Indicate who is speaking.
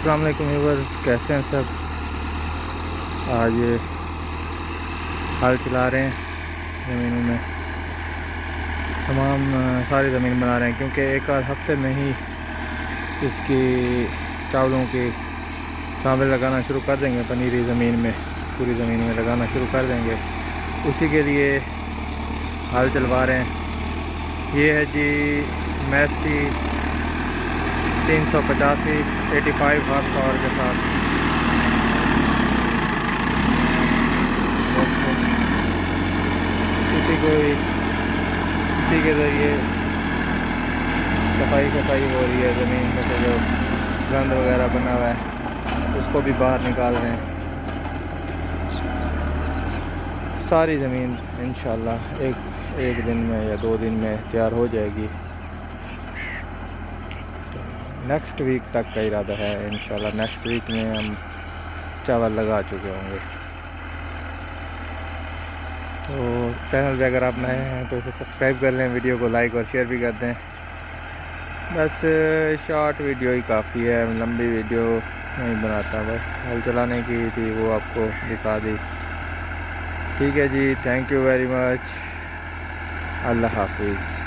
Speaker 1: अस्सलाम वालेकुम व्यूअर्स, कैसे हैं सब। आज हल चला रहे हैं ज़मीनों में, तमाम सारी ज़मीन बना रहे हैं क्योंकि एक आध हफ्ते में ही इसकी चावलों की सांबे लगाना शुरू कर देंगे। पनीरी ज़मीन में, पूरी ज़मीन में लगाना शुरू कर देंगे। उसी के लिए हल चलवा रहे हैं। ये है जी मैसी 385 85 हार्स पावर के साथ। इसी के ज़रिए सफाई हो रही है। ज़मीन में से जो गंद वगैरह बना हुआ है उसको भी बाहर निकाल रहे हैं। सारी ज़मीन इंशाल्लाह एक दिन में या 2 दिन में तैयार हो जाएगी। नेक्स्ट वीक तक का इरादा है इंशाल्लाह। नेक्स्ट वीक में हम चावल लगा चुके होंगे। तो चैनल पे अगर आप नए हैं तो इसे सब्सक्राइब कर लें, वीडियो को लाइक और शेयर भी कर दें। बस शॉर्ट वीडियो ही काफ़ी है, लंबी वीडियो नहीं बनाता। बस हल चलाने की थी, वो आपको दिखा दी। ठीक है जी, थैंक यू वेरी मच। अल्लाह हाफिज़।